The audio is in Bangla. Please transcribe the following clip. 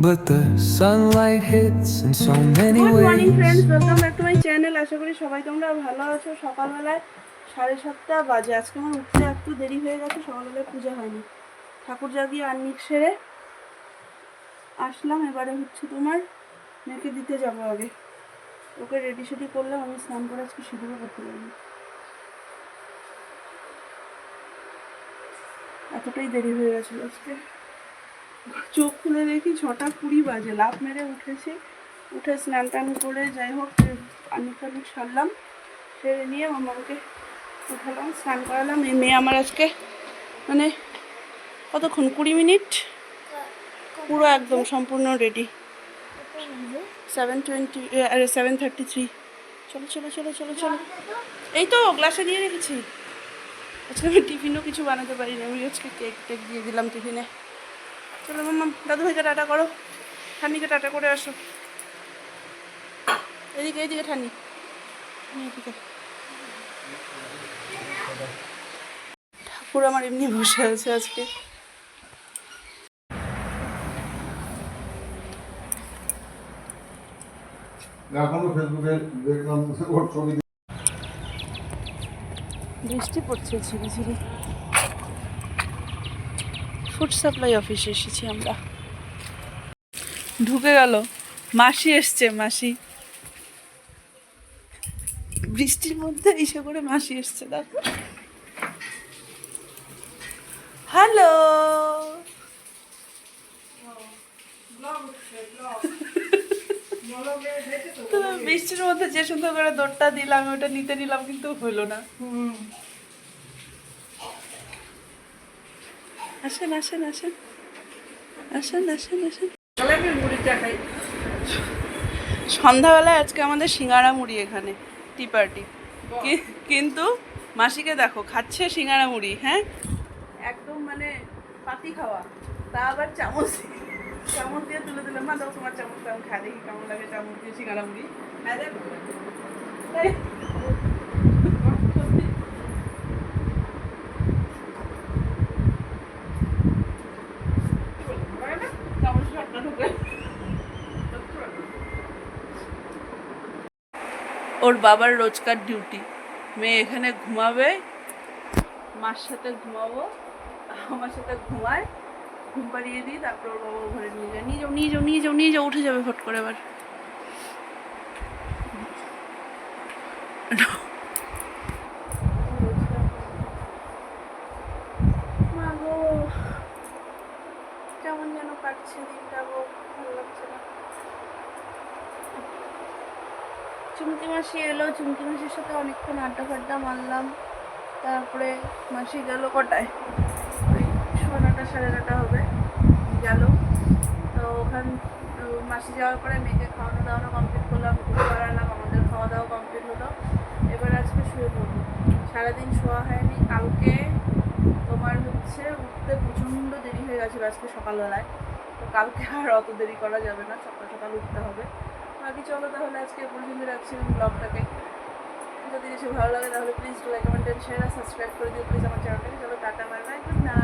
but the sunlight hits in so many good morning ways. Friends, welcome back to my channel. আশা করি সবাই তোমরা ভালো আছো। সকালবেলায় 7:30 বাজে। আজকে আমার উঠতে একটু দেরি হয়ে গেছে, সকালবেলায় পূজা হয়নি। ঠাকুর জাগিয়ে আর্নিক সেরে আসলাম। এবারে হচ্ছে তোমার মেয়েকে দিতে যাবো। আগে ওকে রেডি সেডি করলাম, আমি স্নান করে আজকে সিঁদুরও করতে পারিনি, এতটাই দেরি হয়ে গেছিলো আজকে। চোখ খুলে দেখি 6:20 বাজে। লাফ মেরে উঠেছি, উঠে স্নান টান করে যাই হোক আর্নিক টার্নিক সারলাম, সেরে নিয়ে মামাকে উঠালাম, স্নান করালাম। এই মেয়ে আমার আজকে মানে কতক্ষণ, 20 মিনিট পুরো একদম সম্পূর্ণ রেডি। 7:33। চলো চলো চলো চলো চলো। এই তো গ্লাসে দিয়ে রেখেছি। আজকে আমি টিফিনও কিছু বানাতে পারিনি, আমি আজকে কেক টেক দিয়ে দিলাম টিফিনে। চলো মাম্মা, দাদু ভাইকে টাটা করো, ঠান্নিকে টাটা করে আসো। এদিকে এইদিকে ঠান্নি, এদিকে। ঠাকুর আমার এমনি বসে আছে আজকে। বৃষ্টি পড়ছে ঝিরি ঝিরি। ফুড সাপ্লাই অফিসে এসেছি আমরা। ঢুকে গেল, মাসি এসছে। মাসি বৃষ্টির মধ্যে এসে করে মাসি এসছে, দেখো। হ্যালো, বৃষ্টির মধ্যে যে সুন্দর করে দৌড়টা দিলাম, ওটা নিতে নিলাম কিন্তু হলো না। আসেন আসেন আসেন আসেন আসেন আসেন। সন্ধ্যাবেলায় আজকে আমাদের সিঙ্গাড়া মুড়ি এখানে টি পার্টি। কিন্তু মাসিকে দেখো খাচ্ছে সিঙ্গাড়া মুড়ি, হ্যাঁ একদম মানে পাতি খাওয়া, তা আবার চামচ চামচ দিয়ে তুলে দিলাম। মা দাও তোমার চামচটা, আমি খাই দেখি কেমন লাগে চামচ দিয়ে সিঙ্গাড়া মুড়ি। হ্যাঁ দেখো, ওর বাবার রোজকার ডিউটি, মেয়ে এখানে ঘুমাবে, মার সাথে ঘুমাবো, আমার সাথে ঘুমায়, ঘুম পাড়িয়ে দিই, তারপর ওর বাবা ঘরে নিয়ে যায়। নিয়ে যাও নিয়ে যাও নিয়ে যাও নিয়ে যাও, উঠে যাবে ফট করে আবার। কেমন যেন কাটছে দিনটা গো, ভালো লাগছে না। চুমকি মাসি এলো, চুমকি মাসির সাথে অনেকক্ষণ আড্ডা ফাড্ডা মারলাম। তারপরে মাসি গেল কটায়, ওই 9:30 9:30 হবে গেল। তো ওখান মাসি যাওয়ার পরে মেয়েকে খাওয়ানো দাওয়ানো কমপ্লিট করলাম, ঘুরে বেড়ালাম, আমাদের খাওয়া দাওয়া কমপ্লিট হলো। এবার আজকে শুয়ে পড়বো। সারাদিন শোয়া হয়নি, কালকে তোমার হচ্ছে উঠতে প্রচণ্ড দেরি হয়ে গেছিলো আজকে সকালবেলায়। তো কালকে আর অত দেরি করা যাবে না, সকাল সকাল উঠতে হবে। বাকি চলো তাহলে আজকে পর্যন্ত রাখছি ব্লগটাকে। যদি কিছু ভালো লাগে তাহলে please like comment and share আর সাবস্ক্রাইব করে দিও প্লিজ আমার চ্যানেলটাকে। চলো টাটা, বাই বাই, গুড নাইট।